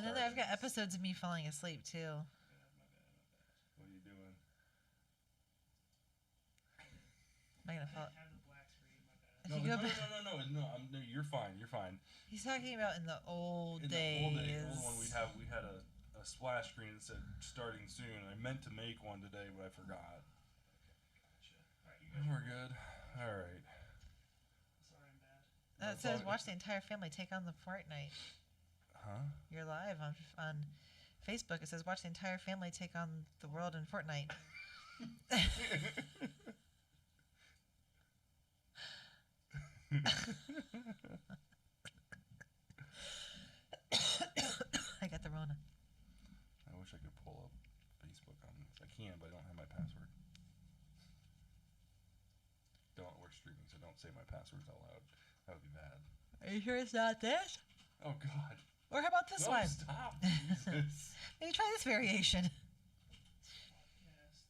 And then I've got episodes of me falling asleep too. My bad. What are you doing? Am I gonna fall? have the black screen. My bad. If you go back- No, you're fine. You're fine. He's talking about in the old In days. the old one, we had a splash screen that said starting soon. And I meant to make one today, but I forgot. Gotcha. All right, you guys. We're good. All right. Sorry, I'm bad. It says watch the entire family take on the Fortnite. Huh? You're live on Facebook. It says watch the entire family take on the world in Fortnite. I got the Rona. I wish I could pull up Facebook on this. I can, but I don't have my password. We're streaming, so don't say my passwords out loud. That would be bad. Are you sure it's not this? Oh, God. Or how about this No, one? stop. Jesus. Maybe try this variation. Podcast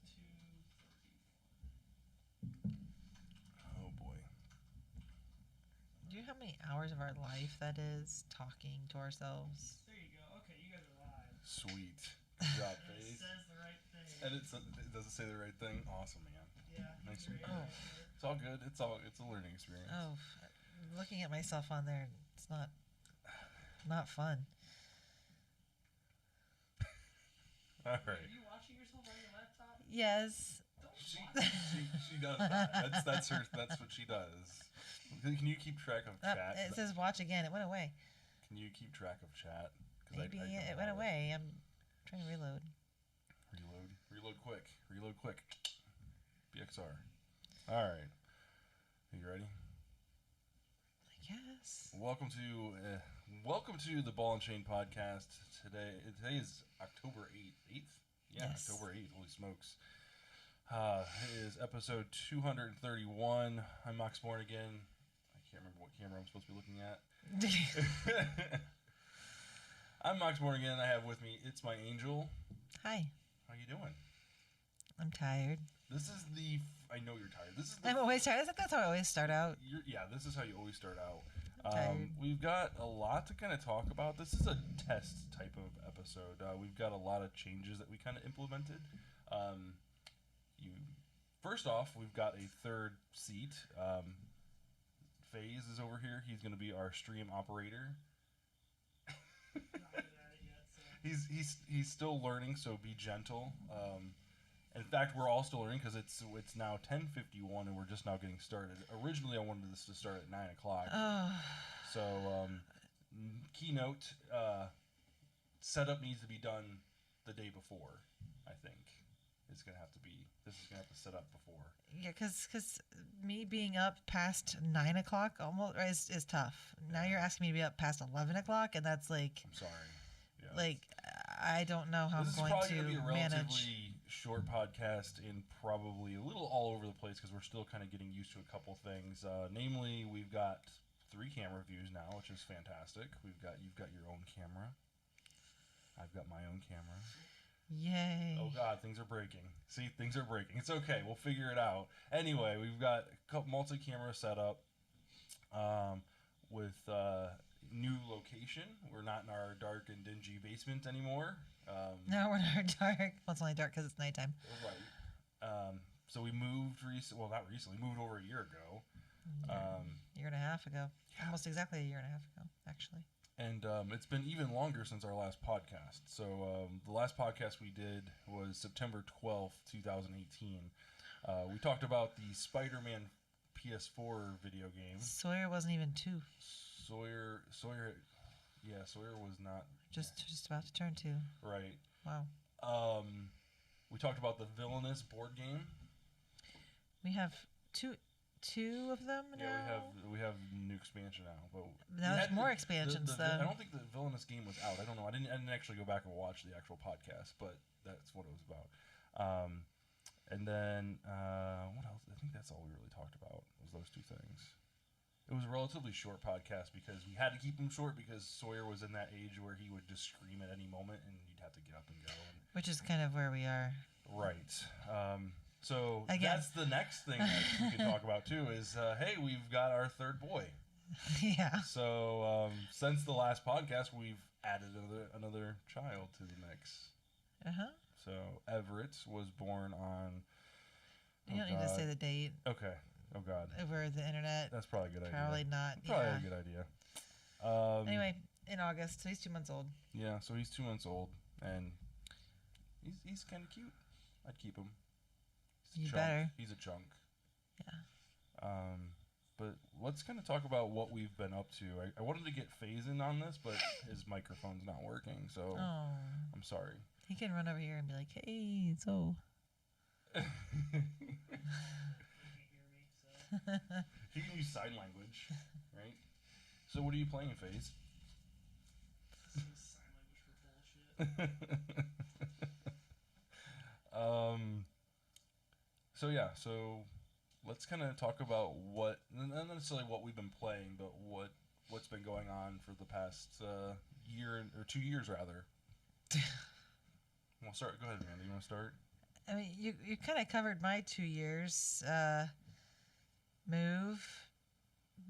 231. Oh, boy. Do you know how many hours of our life that is talking to ourselves? There you go. Okay, you guys are live. Sweet. Good job, And it Faith. says the right thing. And it does it say the right thing? Awesome, man. Yeah. Nice you're to right meet you. there. It's all good. It's a learning experience. Oh, looking at myself on there, it's not fun. All Are right. you watching yourself on your laptop? Yes. Don't She watch. does that. That's what she does. Can you keep track of chat? It says watch again. It went away. Can you keep track of chat? 'Cause Maybe I don't it have went away. I'm trying to reload. Reload quick. BXR. All right. Are you ready? I guess. Welcome to the Ball and Chain podcast. Today is October 8th. Yeah, Yes. October 8th. Holy smokes. It is episode 231. I'm Mox Born again. I can't remember what camera I'm supposed to be looking at. I'm Mox Born again. I have with me It's My Angel. Hi. How you doing? I'm tired. This is I know you're tired. This is I'm always tired. That's how I always start out. this is how you always start out. Tired. We've got a lot to kind of talk about. This is a test type of episode. We've got a lot of changes that we kind of implemented. First off, we've got a third seat. FaZe is over here. He's going to be our stream operator. I'm not good at it yet, so. He's still learning, so be gentle. In fact, we're all still learning because it's now 10:51 and we're just now getting started. Originally, I wanted this to start at 9 o'clock. Oh, So, keynote setup needs to be done the day before. I think this is gonna have to set up before. yeah, because me being up past 9 o'clock almost is tough. Now you're asking me to be up past 11 o'clock, and that's like, I'm sorry. Yeah. I don't know how This I'm is going probably to going to be a manage. relatively short podcast and probably a little all over the place because we're still kind of getting used to a couple things. Namely, we've got 3 camera views now, which is fantastic. You've got your own camera. I've got my own camera. Yay. Oh God, things are breaking. See, things are breaking. It's okay. We'll figure it out. Anyway, we've got a couple multi-camera setup with new location. We're not in our dark and dingy basement anymore. No, we're not dark. Well, it's only dark because it's nighttime. Right. So we moved not recently. Moved over a year ago. Year and a half ago. Almost exactly a year and a half ago, actually. And it's been even longer since our last podcast. So the last podcast we did was September 12th, 2018. We talked about the Spider-Man PS4 video game. Sawyer wasn't even 2. Sawyer was not Just about to turn 2. right. Wow. We talked about the Villainous board game. We have two of them now. Yeah, we have new expansion now, but Now there's more expansions, though. I don't think the Villainous game was out. I don't know. I didn't actually go back and watch the actual podcast, but that's what it was about. And then what else? I think that's all we really talked about was those 2 things. It was a relatively short podcast because we had to keep them short because Sawyer was in that age where he would just scream at any moment and you'd have to get up and go. Which is kind of where we are. Right. So Again. that's the next thing that we can talk about too is, hey, we've got our third boy. Yeah. So since the last podcast, we've added another child to the mix. Uh-huh. So Everett was born on. You don't need to say the date Okay. Oh God. over the internet. That's probably a good idea. Probably not. Probably Yeah. a good idea. Anyway, in August, so he's 2 months old. Yeah, so he's 2 months old, and he's kind of cute. I'd keep him. He's a You chunk. better. He's a chunk. Yeah. But let's kind of talk about what we've been up to. I wanted to get Faze in on this, but his microphone's not working, so Oh. I'm sorry. He can run over here and be like, hey, so. You can't hear me, so. He can use sign language, right? So what are you playing, Faze? This is sign language for bullshit. So yeah, so let's kind of talk about not necessarily what we've been playing, but what's been going on for the past year or 2 years rather. Well, start. Go ahead, Amanda. You want to start? I mean, you kind of covered my 2 years. Move,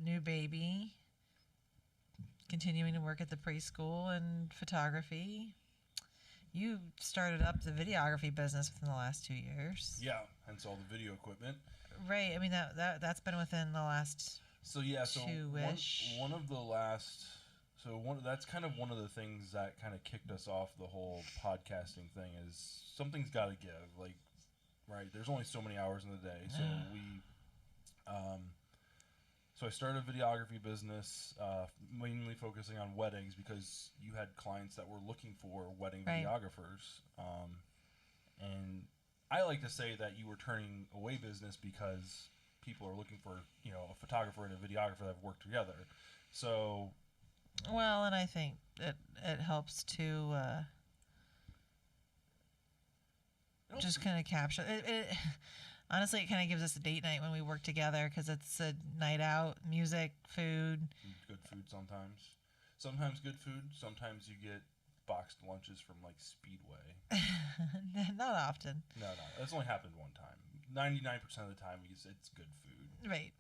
new baby, continuing to work at the preschool and photography. You started up the videography business within the last 2 years. Yeah, hence all the video equipment. Right. I mean, that's been within the last. So yeah, so Two-ish. one of the last. So that's kind of one of the things that kind of kicked us off the whole podcasting thing is something's got to give. Like, right? There's only so many hours in the day, so so I started a videography business, mainly focusing on weddings because you had clients that were looking for wedding Right. videographers, and I like to say that you were turning away business because people are looking for a photographer and a videographer that have worked together. So Well, and I think it helps to just kind of capture it. Honestly, it kind of gives us a date night when we work together because it's a night out, music, food. good food sometimes. Sometimes good food. Sometimes you get boxed lunches from like Speedway. Not often. No, that's only happened one time. 99% of the time, it's good food. Right.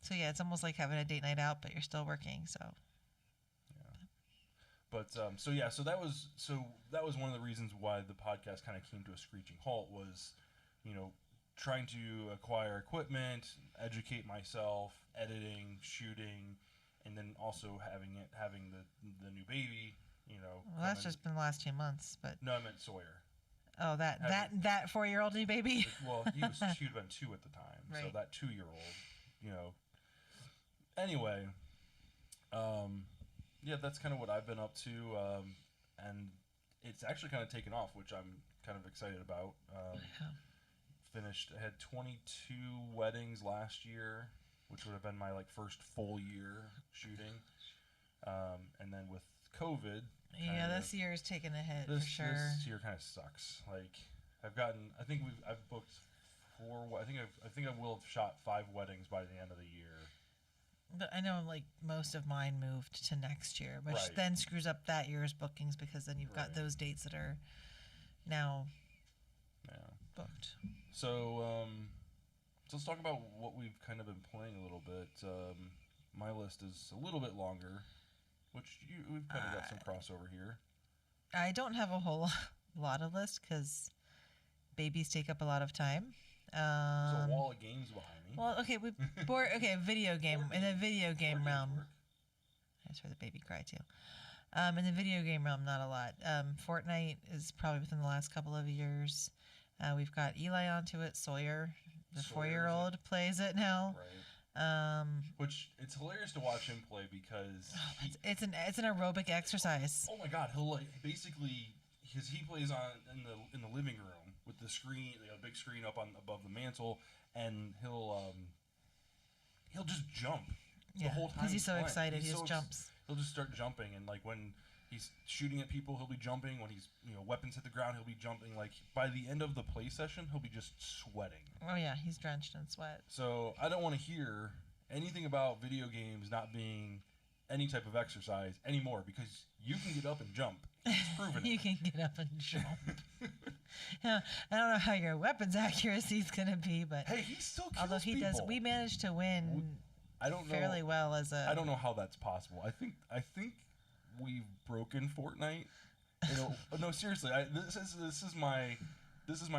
So yeah, it's almost like having a date night out, but you're still working. So But so that was one of the reasons why the podcast kind of came to a screeching halt was, trying to acquire equipment, educate myself, editing, shooting, and then also having the new baby. well, that's just been the last 2 months. But no, I meant Sawyer. oh, that 4-year-old new baby. Well, she'd have been 2 at the time, so Right. that 2-year-old, Anyway, yeah, that's kind of what I've been up to, and it's actually kind of taken off, which I'm kind of excited about. I had 22 weddings last year, which would have been my first full year shooting, and then with COVID. Yeah, this year's taken a hit for sure. This year kind of sucks. I've booked 4. I think I will have shot 5 weddings by the end of the year. But I know most of mine moved to next year, which Right. then screws up that year's bookings because then you've got Right. those dates that are now Yeah. booked. So let's talk about what we've kind of been playing a little bit. My list is a little bit longer, which we've kind of got some crossover here. I don't have a whole lot of lists because babies take up a lot of time. There's a wall of games behind me. Well, okay, video game in the video game Board games realm. work. That's where the baby cry too. In the video game realm, not a lot. Fortnite is probably within the last couple of years. We've got Eli onto it. Sawyer, the Sawyer's 4-year-old, plays it now. Right. Which it's hilarious to watch him play because It's an aerobic exercise. oh my god, he'll basically because he plays in the living room with the screen, a big screen up above the mantle, and he'll just jump the whole time. because he's so playing. excited, He's he just so jumps. He'll just start jumping, and when he's shooting at people, he'll be jumping. When he's weapons hit the ground, he'll be jumping. By the end of the play session, he'll be just sweating. Oh yeah, he's drenched in sweat. So I don't want to hear anything about video games not being any type of exercise anymore because you can get up and jump. He's proven You it. can get up and jump. Yeah, I don't know how your weapons accuracy is gonna be, but Hey, he still kills although he does, people. we managed to win I don't know. fairly well as a. I don't know how that's possible. I think we've broken Fortnite. No, seriously, this is my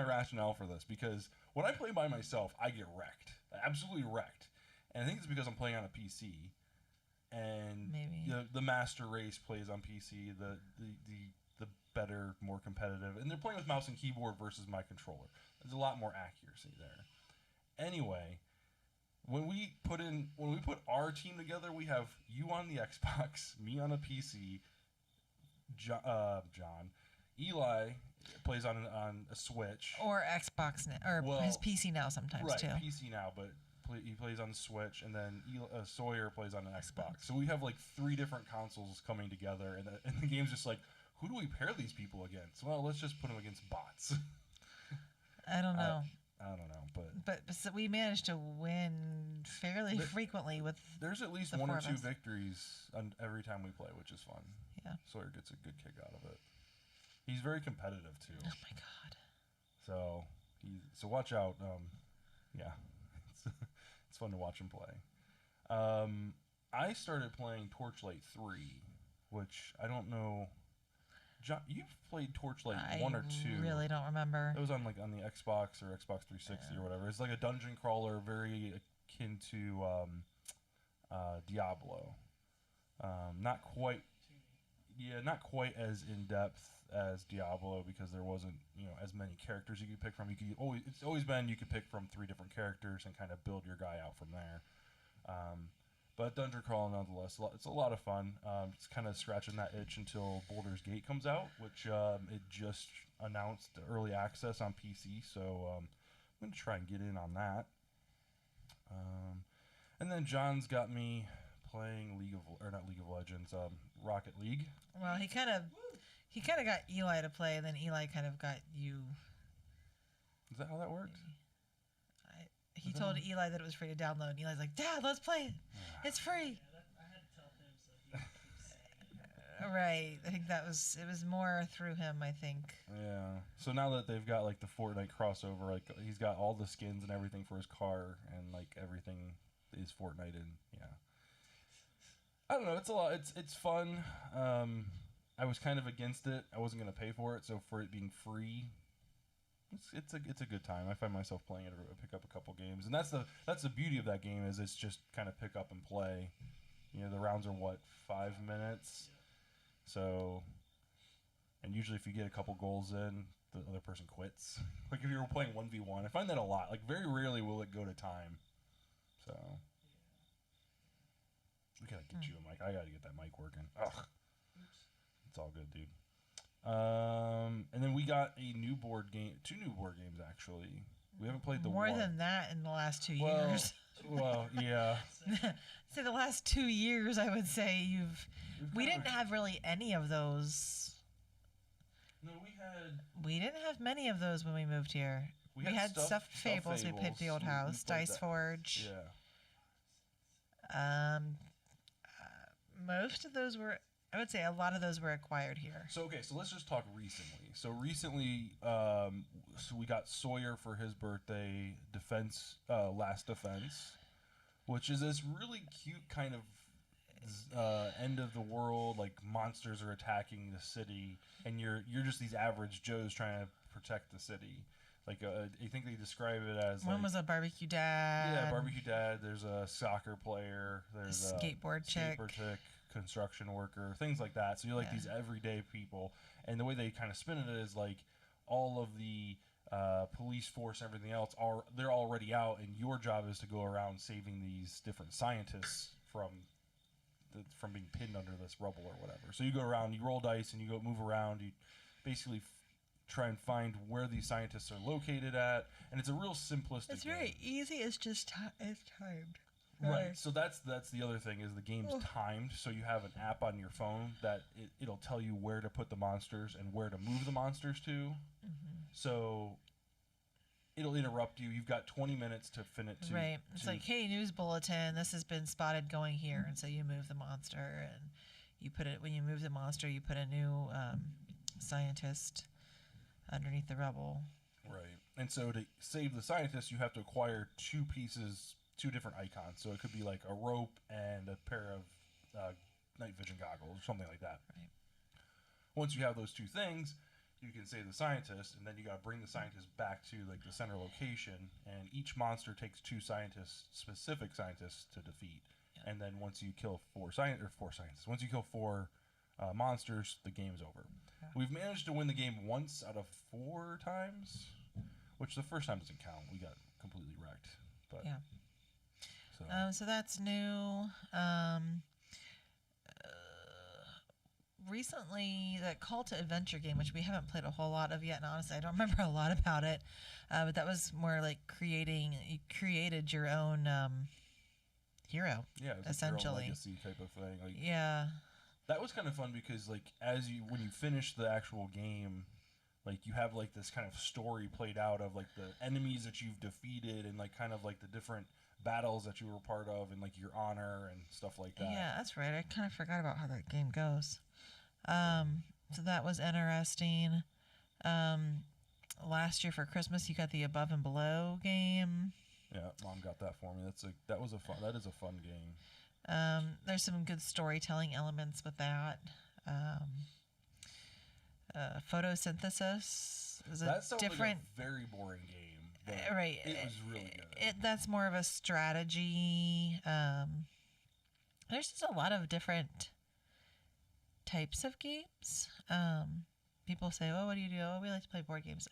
rationale for this, because when I play by myself, I get wrecked, absolutely wrecked, and I think it's because I'm playing on a PC, and Maybe. the master race plays on PC, the better, more competitive, and they're playing with mouse and keyboard versus my controller. There's a lot more accuracy there. Anyway, when we put our team together, we have you on the Xbox, me on a PC, John, Eli plays on a Switch, Or Xbox now, or Well, his PC now sometimes right, too. PC now, but he plays on the Switch, and then Sawyer plays on an Xbox. So we have like 3 different consoles coming together, and the game's just like, who do we pair these people against? Well, let's just put them against bots. I don't know. I don't know, But so we managed to win fairly frequently with. there's at least The 1 or 4 2 of us. victories every time we play, which is fun. Yeah. Sawyer gets a good kick out of it. He's very competitive too, Oh my god. so watch out. Yeah, it's fun to watch him play. I started playing Torchlight 3, which I don't know. John, you've played Torchlight 1 or 2. I really don't remember. It was on the Xbox or Xbox 360 or whatever. It's like a dungeon crawler, very akin to Diablo. Not quite, not quite as in depth as Diablo, because there wasn't as many characters you could pick from. It's always been you could pick from 3 different characters and kind of build your guy out from there. But dungeon crawling nonetheless, it's a lot of fun. It's kind of scratching that itch until Baldur's Gate comes out, which it just announced early access on PC, so I'm going to try and get in on that. And then John's got me playing not League of Legends, Rocket League. Well, he kind of got Eli to play, and then Eli kind of got you. Is that how that worked? He told Eli that it was free to download, and Eli's like, "Dad, let's play it. It's free." Yeah, I had to tell him so he could keep saying it. Right. I think it was more through him, I think. Yeah. So now that they've got like the Fortnite crossover, like he's got all the skins and everything for his car, and like everything is Fortnite, and yeah. I don't know. It's a lot. It's fun. I was kind of against it. I wasn't gonna pay for it, so for it being free, it's a good time. I find myself playing it. I pick up a couple games, and that's the beauty of that game, is it's just kind of pick up and play. The rounds are 5 minutes, so, and usually if you get a couple goals in, the other person quits. Like if you were playing 1v1, I find that a lot. Like very rarely will it go to time. So we gotta get you a mic. I gotta get that mic working. Ugh, it's all good, dude. And then we got a new board game, 2 new board games actually. We haven't played the More one. than that in the last 2 Well, years. well, yeah. Say the last 2 years, I would say we We've didn't have really any of those. No, We didn't have many of those when we moved here. We had stuffed fables. We played the old house, Dice Forge. Yeah. Most of those were, I would say, a lot of those were acquired here. So let's just talk recently. So recently, so we got Sawyer for his birthday, Last Defense, which is this really cute kind of end of the world, like monsters are attacking the city, and you're just these average Joes trying to protect the city. Like I think they describe it as One like, was a barbecue dad. yeah, barbecue dad. There's a soccer player. There's a skateboard chick. Construction worker, things like that. So you're like Yeah. these everyday people, and the way they kind of spin it is like all of the police force, and everything else they're already out, and your job is to go around saving these different scientists from being pinned under this rubble or whatever. So you go around, you roll dice, and you go move around. You basically try and find where these scientists are located at, and it's a real simplistic. It's very game. easy. It's just it's timed. Right. So that's the other thing, is the game's timed. So you have an app on your phone that it'll tell you where to put the monsters and where to move the monsters to. Mm-hmm. So it'll interrupt you. You've got 20 minutes to finish. Right. It's like, hey, news bulletin. This has been spotted going here, and so you move the monster, and you put it. When you move the monster, you put a new scientist underneath the rubble. Right. And so to save the scientist, you have to acquire 2 different icons. So it could be like a rope and a pair of night vision goggles or something like that. Right. Once you have those two things, you can save the scientist, and then you got to bring the scientist back to like the center location, and each monster takes two specific scientists to defeat. Yeah. And then once you kill four scientists, once you kill four monsters, the game's over. Yeah. We've managed to win the game once out of 4 times, which the first time doesn't count. We got completely wrecked. But Yeah. so So that's new. Recently, that Call to Adventure game, which we haven't played a whole lot of yet, and honestly, I don't remember a lot about it. But that was more like you created your own hero. yeah, it's like your own essentially. legacy type of thing. Like Yeah. that was kind of fun because like when you finish the actual game, like you have like this kind of story played out of like the enemies that you've defeated and like kind of like the different battles that you were part of and like your honor and stuff like that. Yeah, that's right. I kind of forgot about how that game goes. So that was interesting. Last year for Christmas, you got the Above and Below game. Yeah, Mom got that for me. That is a fun game. There's some good storytelling elements with that. Photosynthesis is a That sounds different. like a very boring game, but Right. it was really good. That's more of a strategy. There's just a lot of different types of games. People say, "Oh, what do you do?" "Oh, we like to play board games."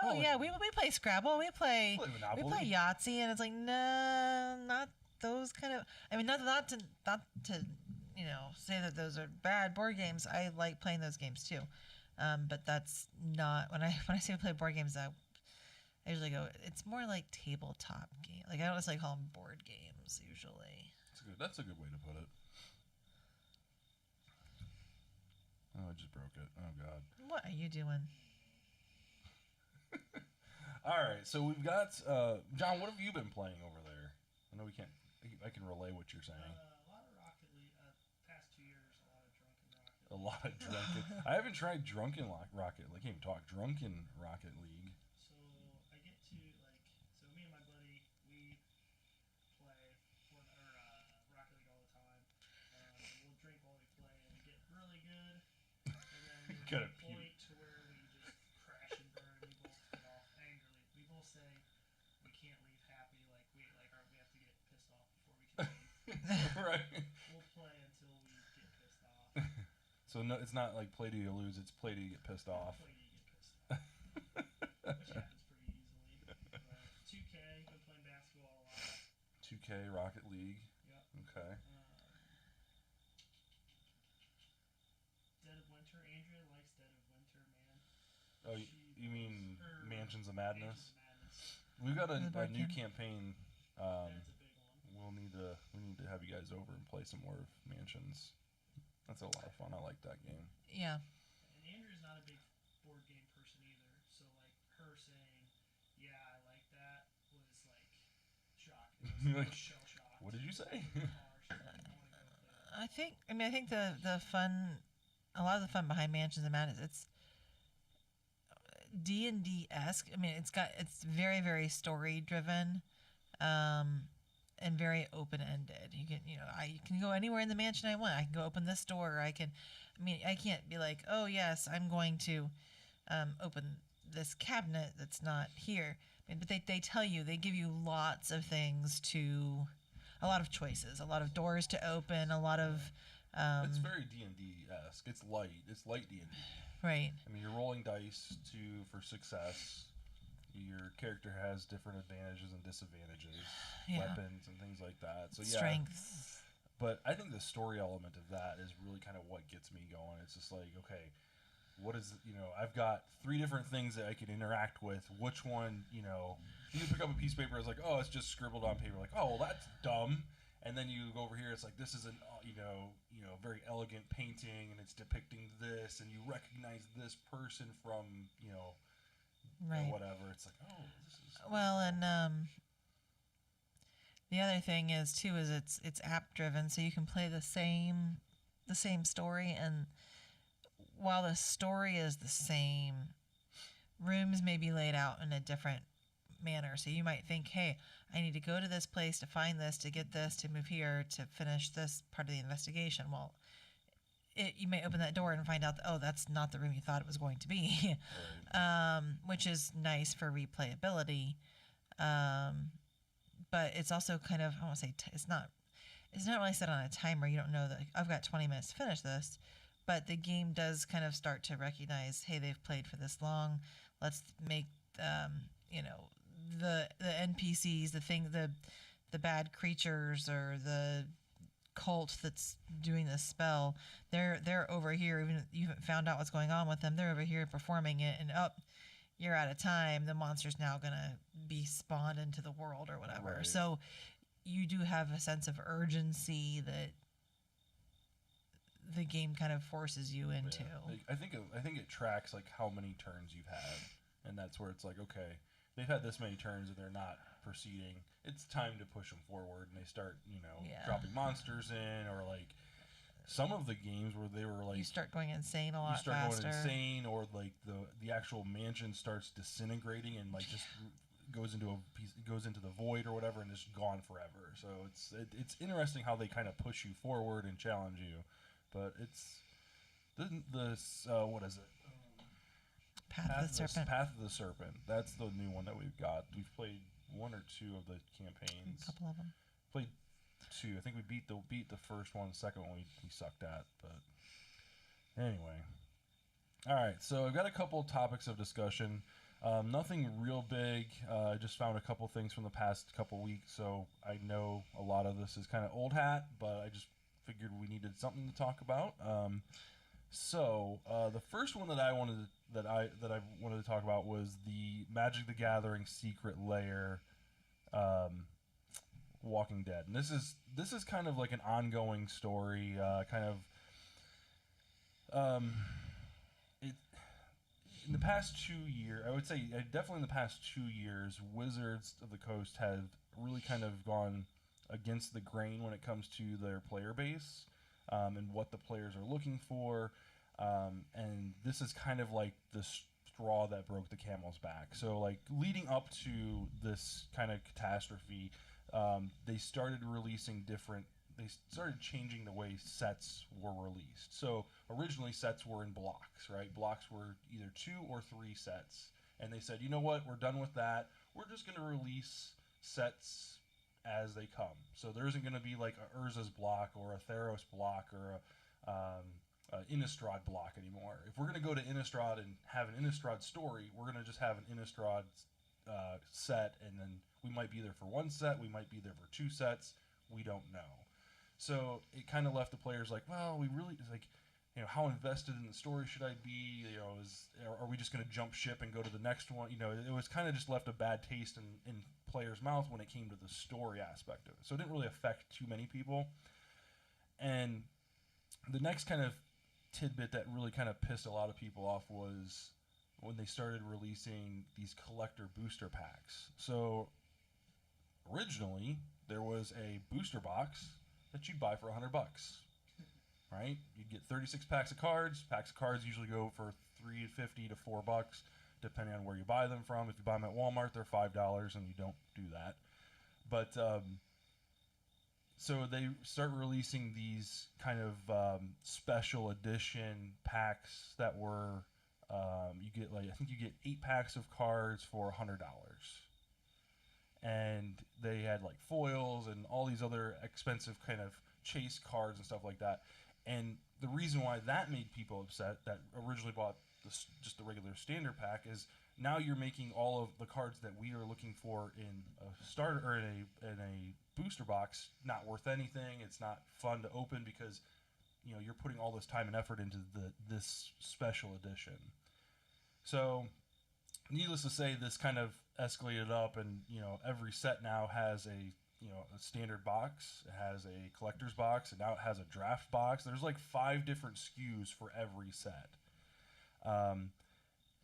"Oh, Oh, yeah, we play Scrabble. We play Monopoly. Yahtzee," and it's like, no, not those kind of. I mean, not to say that those are bad board games. I like playing those games too, but that's not when I say play board games. I usually go. It's more like tabletop game. Like I don't necessarily call them board games usually. That's a good way to put it. Oh, I just broke it. Oh God. What are you doing? All right, so we've got John. What have you been playing over there? I know we can't. I can relay what you're saying. A lot of Rocket League. Past 2 years, a lot of Drunken Rocket. A lot of drunken. I haven't tried Drunken Rocket. I can't even talk. Drunken Rocket League. So I get to so me and my buddy, we play Rocket League all the time. We'll drink while we play and get really good. And then Gotta there's a point to where we just crash and burn. We both get off angrily. We both say we can't leave happy. We have to get pissed off before we can leave. Right. We'll play until we get pissed off. So no, it's not like play till you lose. It's play till you get pissed off. Play till you get pissed off. Which happens pretty easily. 2K, been playing basketball a lot. 2K Rocket League. Yep. Okay. Dead of Winter. Andrea likes Dead of Winter, man. Oh, She you mean or Mansions of Mansions Madness? of Madness. We've got a The board new game. campaign. That's a big one. We need to have you guys over and play some more of Mansions. That's a lot of fun. I like that game. Yeah. And Andrew's not a big board game person either. So her saying, "Yeah, I like that," was shocking. It was Like, shell shocked. What did you say? She's like, "I want to go play that." I think the fun, a lot of the fun behind Mansions of Madness, it's D&D-esque. I mean, it's very, very story driven, and very open ended. You can go anywhere in the mansion I want. I can go open this door. Or I can't be like, oh yes, I'm going to open this cabinet that's not here. But they tell you, they give you lots of things a lot of choices, a lot of doors to open, a lot of It's very D&D-esque. It's light. It's light D&D. right. I mean, you're rolling dice for success. Your character has different advantages and disadvantages, Yeah. weapons and things like that. So yeah. Strengths. But I think the story element of that is really kind of what gets me going. It's just like, okay, what is, I've got 3 different things that I can interact with. Which one, you pick up a piece of paper, it's like, oh, it's just scribbled on paper. Like, oh, well, that's dumb. And then you go over here, it's like, this is an, very elegant painting, and it's depicting this, and you recognize this person from, Right. whatever. It's like, oh, this is Well, and the other thing is too is it's app driven, so you can play the same story, and while the story is the same, rooms may be laid out in a different manner. So you might think, hey, I need to go to this place to find this, to get this, to move here, to finish this part of the investigation. Well, you may open that door and find out that, oh, that's not the room you thought it was going to be, which is nice for replayability. But it's also kind of, I want to say, it's not really set on a timer. You don't know that I've got 20 minutes to finish this, but the game does kind of start to recognize, hey, they've played for this long. Let's make, the NPCs, the bad creatures or the cult that's doing this spell, they're over here. Even if you haven't found out what's going on with them, they're over here performing it, and you're out of time. The monster's now gonna be spawned into the world or whatever. Right. So you do have a sense of urgency that the game kind of forces you into. Yeah. Like, I think it tracks like how many turns you've had, and that's where it's like, okay, they've had this many turns and they're not proceeding. It's time to push them forward, and they start, dropping monsters in, or like some of the games where they were like, You start going insane a lot you start faster. going insane, or like the actual mansion starts disintegrating and like just goes into the void or whatever, and is gone forever. So it's interesting how they kind of push you forward and challenge you, but it's what is it? Path of the Serpent. Path of the Serpent. That's the new one that we've got. We've played one or two of the campaigns. A couple of them. Played two. I think we beat the first one. The second one we sucked at. But anyway, all right. So I've got a couple topics of discussion. Nothing real big. I just found a couple things from the past couple weeks. So I know a lot of this is kind of old hat, but I just figured we needed something to talk about. So the first one that I wanted to talk about was the Magic the Gathering Secret Lair, Walking Dead, and this is kind of like an ongoing story, in the past 2 years, I would say definitely in the past 2 years, Wizards of the Coast have really kind of gone against the grain when it comes to their player base, and what the players are looking for. And this is kind of like the straw that broke the camel's back. So like leading up to this kind of catastrophe, they started changing the way sets were released. So originally sets were in blocks, right? Blocks were either 2 or 3 sets. And they said, you know what, we're done with that. We're just going to release sets as they come. So there isn't going to be like a Urza's block or a Theros block or a Innistrad block anymore. If we're going to go to Innistrad and have an Innistrad story, we're going to just have an Innistrad set, and then we might be there for 1 set, we might be there for 2 sets, we don't know. So it kind of left the players like, well, we really, like, how invested in the story should I be? Are we just going to jump ship and go to the next one? It was kind of just left a bad taste in players' mouth when it came to the story aspect of it. So it didn't really affect too many people. And the next kind of tidbit that really kind of pissed a lot of people off was when they started releasing these collector booster packs. So originally there was a booster box that you'd buy for $100, right? You'd get 36 packs of cards. Packs of cards usually go for $3.50 to $4, depending on where you buy them from. If you buy them at Walmart, they're $5, and you don't do that. But so they start releasing these kind of special edition packs that were you get you get 8 packs of cards for $100, and they had like foils and all these other expensive kind of chase cards and stuff like that. And the reason why that made people upset that originally bought just the regular standard pack is now you're making all of the cards that we are looking for in a starter or in a booster box not worth anything. It's not fun to open because you're putting all this time and effort into this special edition. So needless to say, this kind of escalated up, and every set now has a standard box, it has a collector's box, and now it has a draft box. There's like 5 different SKUs for every set.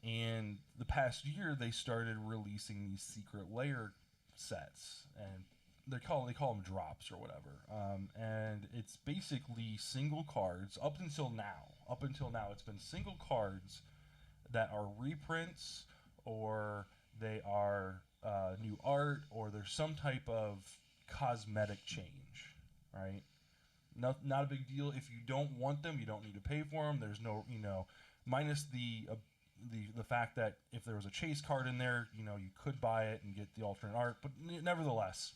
And the past year they started releasing these secret layer sets, and they call them drops or whatever. And it's basically single cards up until now. It's been single cards that are reprints, or they are new art, or there's some type of cosmetic change, right? Not a big deal. If you don't want them, you don't need to pay for them. There's no, minus the fact that if there was a chase card in there, you could buy it and get the alternate art. But nevertheless,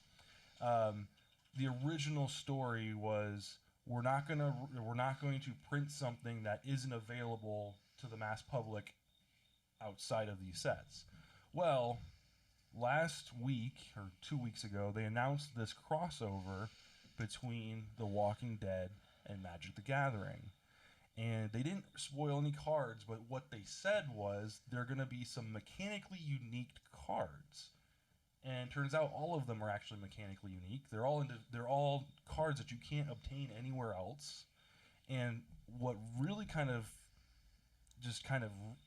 the original story was we're not going to print something that isn't available to the mass public outside of these sets. Well, last week or 2 weeks ago, they announced this crossover between The Walking Dead and Magic the Gathering. And they didn't spoil any cards, but what they said was there are going to be some mechanically unique cards. And turns out all of them are actually mechanically unique. They're all cards that you can't obtain anywhere else. And what really kind of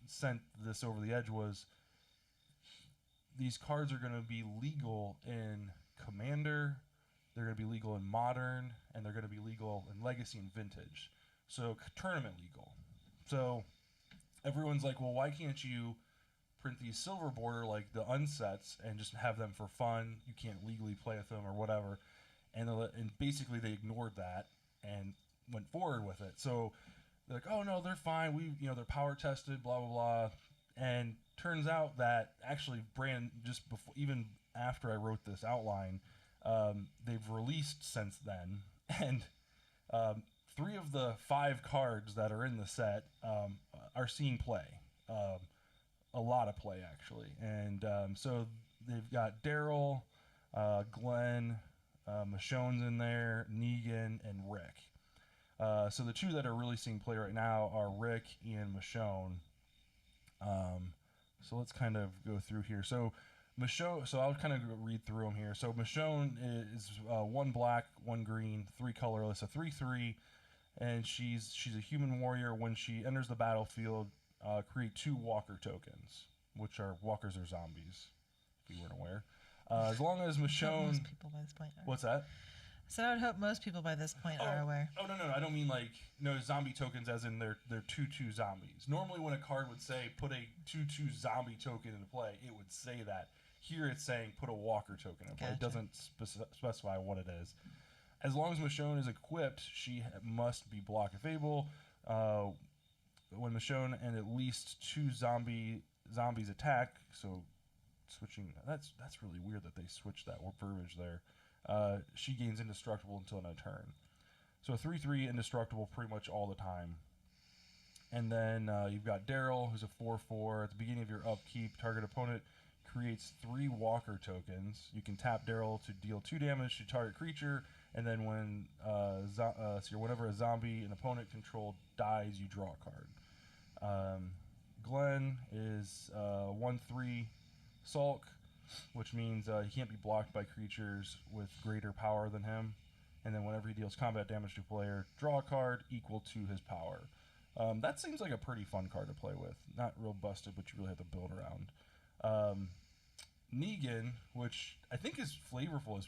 sent this over the edge was these cards are going to be legal in Commander, they're going to be legal in Modern, and they're going to be legal in Legacy and Vintage. So tournament legal. So everyone's like, well, why can't you print these silver border like the unsets and just have them for fun? You can't legally play with them or whatever. And basically they ignored that and went forward with it. So they're like, oh no, they're fine. They're power tested, blah blah blah. And turns out that actually, just before, even after I wrote this outline, they've released since then, and 3 of the 5 cards that are in the set are seeing play, a lot of play actually. And so they've got Daryl, Glenn, Michonne's in there, Negan, and Rick. So the 2 that are really seeing play right now are Rick and Michonne. So let's kind of go through here. So Michonne, so I'll kind of read through them here. So Michonne is 1 black, 1 green, 3 colorless, a 3/3, and she's a human warrior. When she enters the battlefield, create 2 walker tokens, which are walkers or zombies, if you weren't aware. As long as Michonne, Most people by this point are. what's that? So I would hope most people by this point are aware. Oh, no, I don't mean zombie tokens as in they're 2/2 zombies. Normally when a card would say put a 2/2 zombie token into play, it would say that. Here it's saying put a walker token in play. It doesn't specify what it is. As long as Michonne is equipped, she must be block if able. When Michonne and at least 2 zombies attack, so switching, that's really weird that they switched that verbiage there. She gains indestructible until end of turn. So a 3/3 indestructible pretty much all the time. And then you've got Daryl, who's a 4/4. At the beginning of your upkeep, target opponent creates 3 walker tokens. You can tap Daryl to deal 2 damage to target creature, and then whenever a zombie an opponent controlled dies, you draw a card. Glenn is 1/3 Sulk, which means he can't be blocked by creatures with greater power than him. And then whenever he deals combat damage to a player, draw a card equal to his power. That seems like a pretty fun card to play with. Not real busted, but you really have to build around. Negan, which I think is flavorful,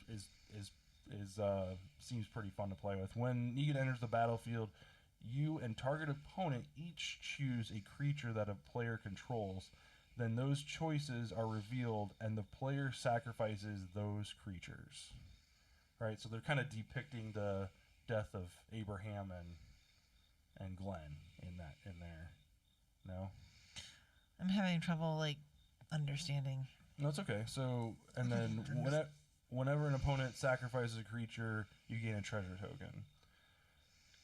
seems pretty fun to play with. When Negan enters the battlefield, you and target opponent each choose a creature that a player controls. Then those choices are revealed, and the player sacrifices those creatures. Right, so they're kind of depicting the death of Abraham and Glenn in there. No, I'm having trouble understanding. no, it's okay. So, and then whenever an opponent sacrifices a creature, you gain a treasure token.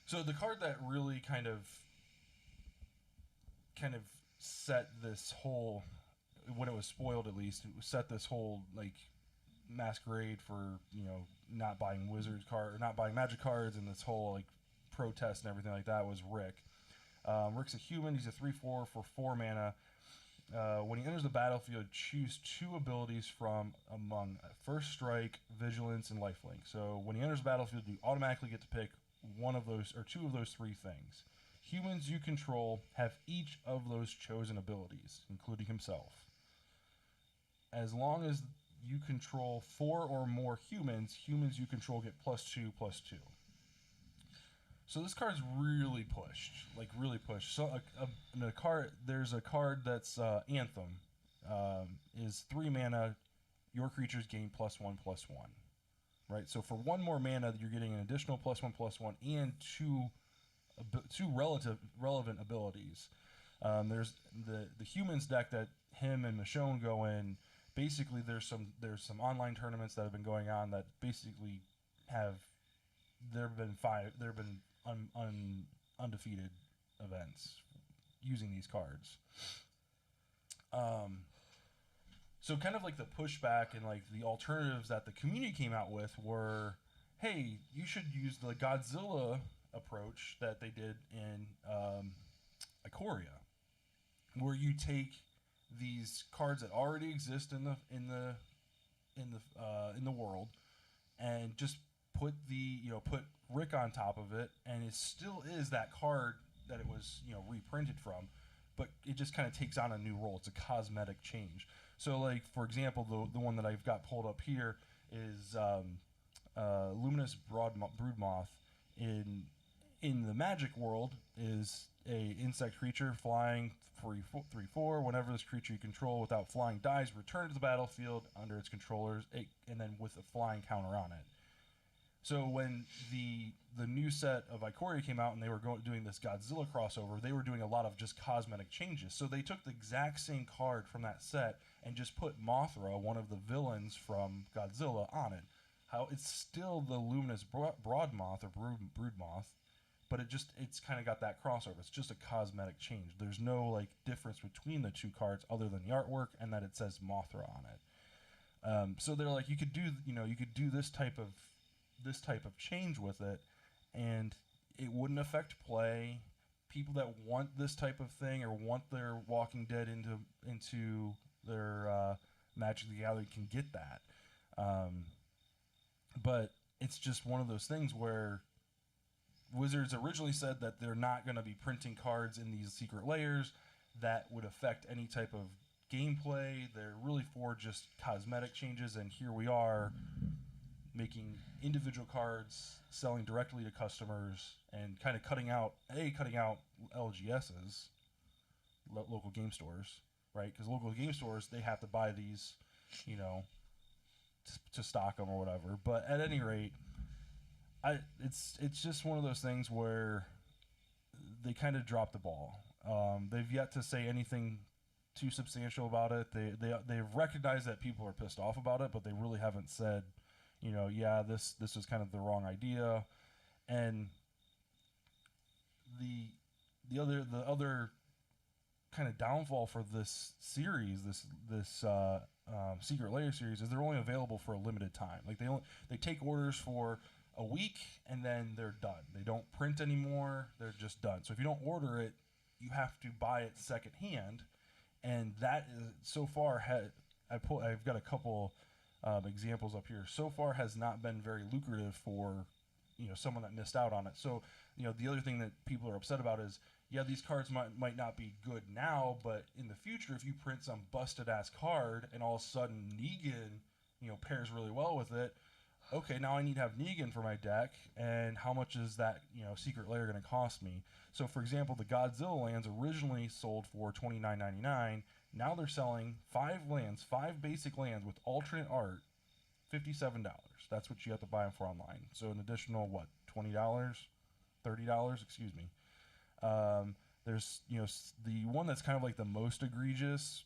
So the card that really kind of set this whole, when it was spoiled at least, it set this whole masquerade for not buying not buying magic cards, and this whole protest and everything like that was Rick. Rick's a human. He's a 3/4 for 4 mana. When he enters the battlefield, choose 2 abilities from among First Strike, Vigilance, and Lifelink. So when he enters the battlefield, you automatically get to pick one of those or 2 of those 3 things. Humans you control have each of those chosen abilities, including himself. As long as you control 4 or more humans you control get +2/+2. So this card's really pushed, really pushed. So there's a card that's Anthem, is 3 mana. Your creatures gain +1/+1. right? So for 1 more mana, you're getting an additional +1/+1 and two relevant abilities. There's the humans deck that him and Michonne go in. Basically, there's some online tournaments that have been going on that basically have there have been undefeated events using these cards. So kind of like the pushback and like the alternatives that the community came out with were, hey, you should use the Godzilla approach that they did in Ikoria, where you take these cards that already exist in the world and just put put Rick on top of it, and it still is that card that it was reprinted from, but it just kind of takes on a new role. It's a cosmetic change. So like for example, the one that I've got pulled up here is Luminous Broodmoth. In the Magic world is a insect creature flying 3/4. Whenever this creature you control without flying dies, return to the battlefield under its controllers, and then with a flying counter on it. So when the new set of Ikoria came out and they were doing this Godzilla crossover, they were doing a lot of just cosmetic changes. So they took the exact same card from that set and just put Mothra, one of the villains from Godzilla, on it. How it's still the Luminous Broodmoth or Broodmoth, but it's kind of got that crossover. It's just a cosmetic change. There's no like difference between the two cards other than the artwork and that it says Mothra on it. So they're like, you could do this type of change with it, and it wouldn't affect play. People that want this type of thing or want their Walking Dead into their Magic the Gathering can get that. But it's just one of those things where Wizards originally said that they're not going to be printing cards in these secret layers that would affect any type of gameplay. They're really for just cosmetic changes, and here we are making individual cards, selling directly to customers, and kind of cutting out LGSs, local game stores, right? Because local game stores, they have to buy these, to stock them or whatever. But at any rate, it's just one of those things where they kind of dropped the ball. They've yet to say anything too substantial about it. They've recognized that people are pissed off about it, but they really haven't said, this was kind of the wrong idea. And the other kind of downfall for this series, this Secret Lair series, is they're only available for a limited time. Like they take orders for a week and then they're done. They don't print anymore. They're just done. So if you don't order it, you have to buy it secondhand, and that is so far I've got a couple examples up here. So far has not been very lucrative for someone that missed out on it. So the other thing that people are upset about is, these cards might not be good now, but in the future, if you print some busted ass card and all of a sudden Negan pairs really well with it, okay, now I need to have Negan for my deck, and how much is that Secret Lair going to cost me? So for example, the Godzilla lands originally sold for $29.99. Now they're selling 5 basic lands with alternate art, $57. That's what you have to buy them for online. So an additional $20, $30, excuse me. There's the one that's kind of like the most egregious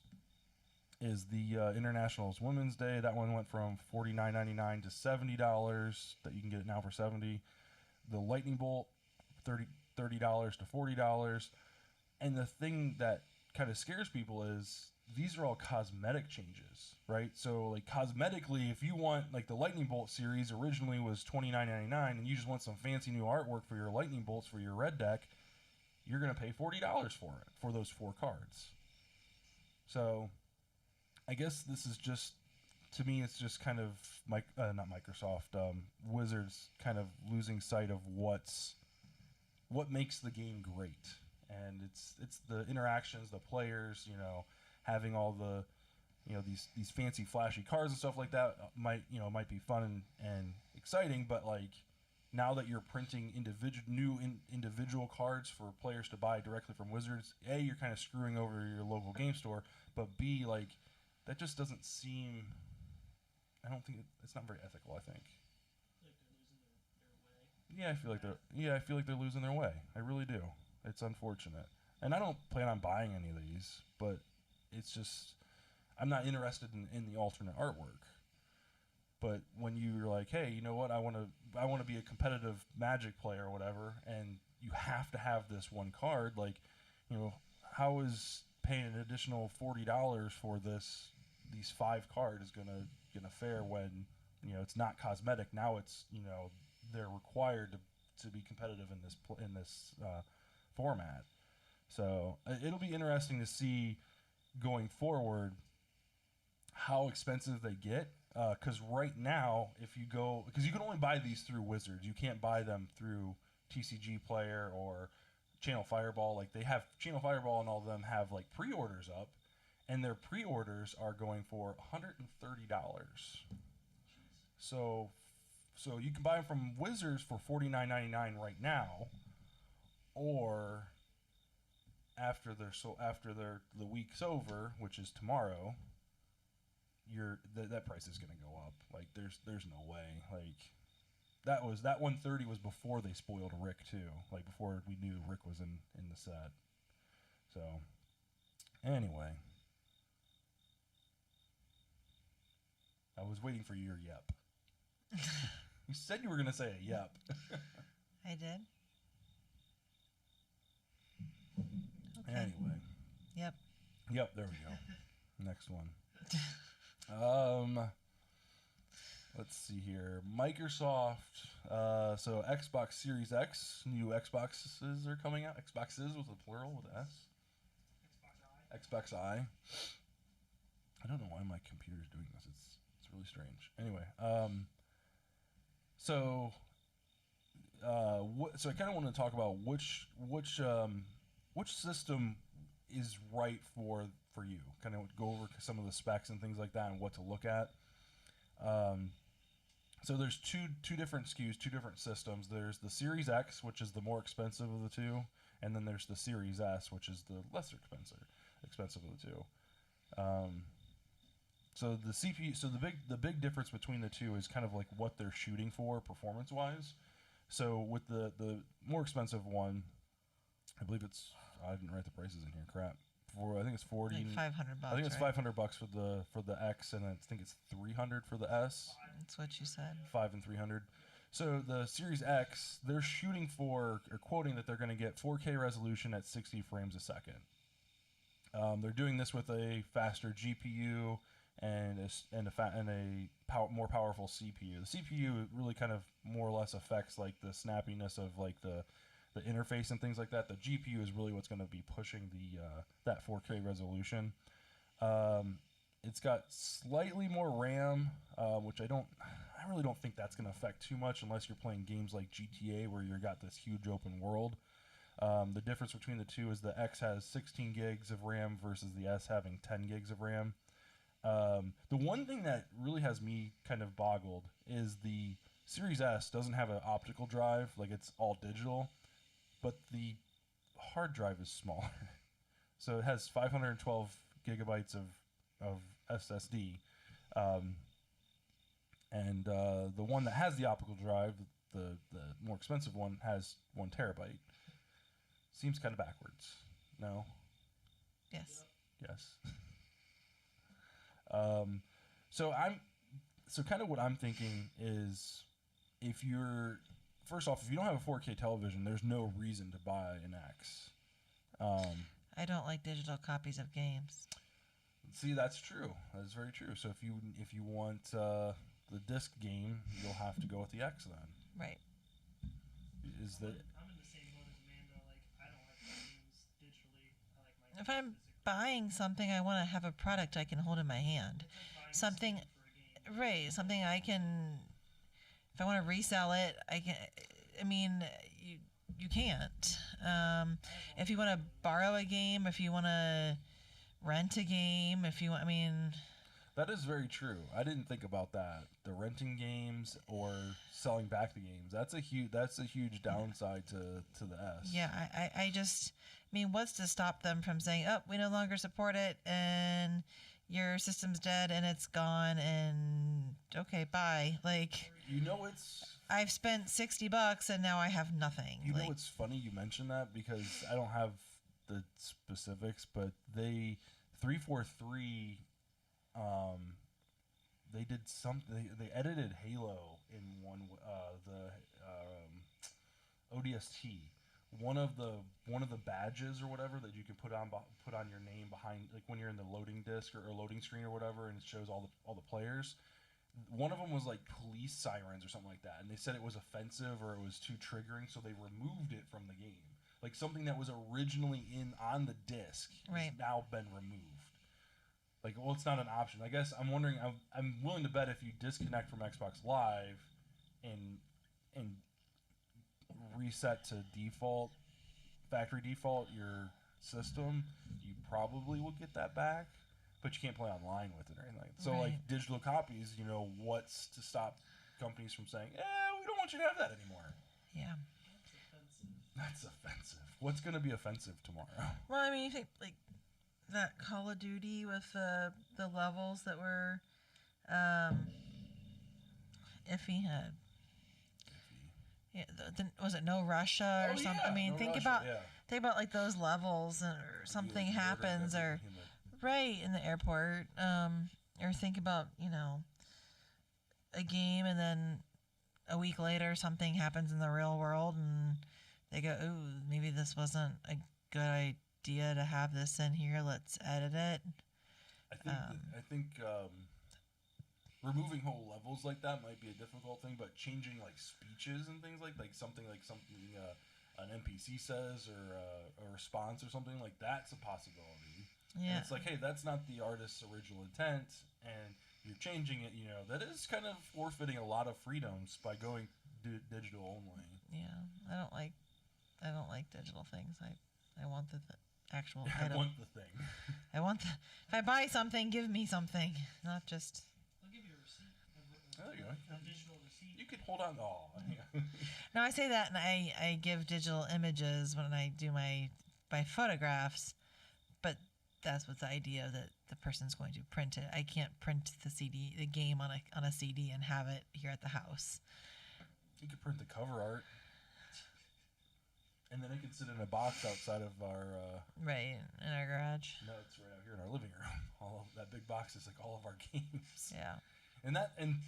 is the International's Women's Day. That one went from $49.99 to $70. That you can get it now for $70. The Lightning Bolt, $30 to $40. And the thing that kind of scares people is these are all cosmetic changes, right? So like cosmetically, if you want, like the Lightning Bolt series originally was $29.99 and you just want some fancy new artwork for your Lightning Bolts for your red deck, you're going to pay $40 for it, for those 4 cards. So I guess this is just, to me, it's just kind of not Microsoft, Wizards kind of losing sight of what makes the game great. And it's the interactions, the players, having all the these fancy flashy cards and stuff like that might be fun and exciting, but like now that you're printing individual cards for players to buy directly from Wizards, A, you're kind of screwing over your local game store, but B, like that just doesn't seem, I don't think it's not very ethical, I think. I feel like they're losing their way. I really do. It's unfortunate, and I don't plan on buying any of these, but it's just I'm not interested in the alternate artwork. But when you're like, hey, you know what? I want to be a competitive Magic player or whatever, and you have to have this one card. Like, you know, how is paying an additional $40 for these 5 cards gonna fare when it's not cosmetic? Now it's they're required to be competitive in this format. So it'll be interesting to see going forward how expensive they get. Because right now, if you go, because you can only buy these through Wizards, you can't buy them through TCG Player or Channel Fireball. Like they have Channel Fireball and all of them have like pre-orders up, and their pre-orders are going for $130. So you can buy them from Wizards for $49.99 right now, or after the week's over, which is tomorrow. That price is going to go up. Like there's no way. Like that 130 was before they spoiled Rick too. Like before we knew Rick was in the set. So anyway, I was waiting for your yep. You said you were going to say a yep. I did. Okay. Anyway. Yep. Yep, there we go. Next one. Let's see here. Microsoft. So Xbox Series X, new Xboxes are coming out. Xboxes with a plural with S. Xbox I. I don't know why my computer's doing this. It's really strange. Anyway, so I kind of want to talk about which system is right for you. Kind of go over some of the specs and things like that and what to look at. So there's two different SKUs, two different systems. There's the Series X, which is the more expensive of the two, and then there's the Series S, which is the lesser expensive of the two. So the CPU, so the big difference between the two is kind of like what they're shooting for performance wise. So with the more expensive one, I believe I didn't write the prices in here. Crap. I think it's 40. Like $500. I think it's right? $500 for the X, and I think it's $300 for the S. That's what you said. 5 and 300. So the Series X, they're shooting for or quoting that they're going to get 4K resolution at 60 frames a second. They're doing this with a faster GPU and a more powerful CPU. The CPU really kind of more or less affects like the snappiness of like the interface and things like that. The GPU is really what's going to be pushing that 4K resolution. It's got slightly more RAM, which I really don't think that's going to affect too much unless you're playing games like GTA where you've got this huge open world. The difference between the two is the X has 16 gigs of RAM versus the S having 10 gigs of RAM. The one thing that really has me kind of boggled is the Series S doesn't have an optical drive, like it's all digital, but the hard drive is smaller. So it has 512 gigabytes of SSD. And the one that has the optical drive, the more expensive one, has 1 terabyte. Seems kind of backwards. No? Yes. Yes. So kind of what I'm thinking is if you don't have a 4K television, there's no reason to buy an X. I don't like digital copies of games. See, that's true. That's very true. So if you want the disc game, you'll have to go with the X then. Right. Is that I'm in the same boat as Amanda. Like, I don't like games digitally. I like my If I'm physical. buying something, I want to have a product I can hold in my hand. It's like buying Something, for a game. right? Something I can. If I want to resell it, I can. I mean, you can't. If you want to borrow a game, if you want to rent a game, if you want, I mean. that is very true. I didn't think about that. The renting games or selling back the games. That's a huge downside to the S. Yeah, I just, I mean, what's to stop them from saying, oh, we no longer support it and your system's dead and it's gone and okay, bye. Like, You know it's I've spent $60 and now I have nothing. You know, Like, it's funny you mentioned that because I don't have the specifics, but they 343, they did something. They edited Halo in the ODST. One of the badges or whatever that you can put on your name behind, like when you're in the loading disc or loading screen or whatever, and it shows all the players. One of them was like police sirens or something like that, and they said it was offensive or it was too triggering, so they removed it from the game. Like something that was originally on the disc Right. has now been removed. Like, well, it's not an option. I guess I'm wondering. I'm willing to bet if you disconnect from Xbox Live and reset to factory default your system, you probably will get that back. But you can't play online with it or anything like that. So, Right. like digital copies, what's to stop companies from saying, we don't want you to have that anymore? yeah. That's offensive. What's going to be offensive tomorrow? Well, I mean, you think like that Call of Duty with the levels that were iffy had. Yeah, was it No Russia or something? I mean, No think Russia, about like those levels or something You happens murdered or everything in right in the airport, or think about a game and then a week later something happens in the real world and they go, ooh, maybe this wasn't a good idea to have this in here. Let's edit it. I think removing whole levels like that might be a difficult thing, but changing like speeches and things like something an NPC says or a response or something like that's a possibility. And Yeah. it's like, hey, that's not the artist's original intent, and you're changing it. That is kind of forfeiting a lot of freedoms by going digital only. Yeah. I don't like digital things. I want the actual I item. want the thing. I want the. If I buy something, give me something, not just. They'll give you a receipt. There you go. A digital receipt. You could hold on. Oh, yeah. No, I say that, and I give digital images when I do my photographs, but that's with the idea that the person's going to print it. I can't print the game on a CD and have it here at the house. You could print the cover art, and then it can sit in a box outside of our. Right in our garage. No, it's right out here in our living room. All of that big box is like all of our games. Yeah. And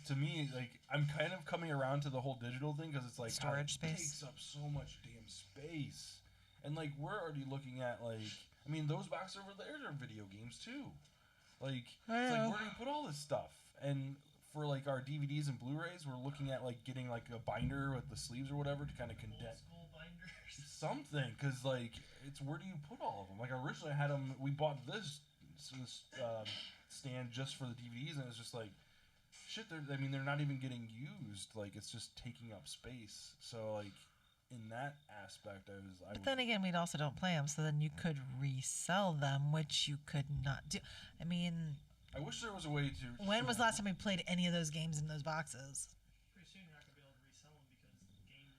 to me, like, I'm kind of coming around to the whole digital thing because it's like Storage God, it space. takes up so much damn space, and like we're already looking at like, I mean, those boxes over there are video games too. Like, I it's know. like where do you put all this stuff? And for like our DVDs and Blu-rays, we're looking at like getting like a binder with the sleeves or whatever to kind of Old condense school binders. something, because like it's where do you put all of them? Like originally I had them. We bought this stand just for the DVDs, and it's just like shit. They're not even getting used. Like it's just taking up space. So like in that aspect, But then again, we also don't play them, so then you could resell them, which you could not do. I mean, I wish there was a way to. when was the last time we played any of those games in those boxes? Pretty soon you're not going to be able to resell them because game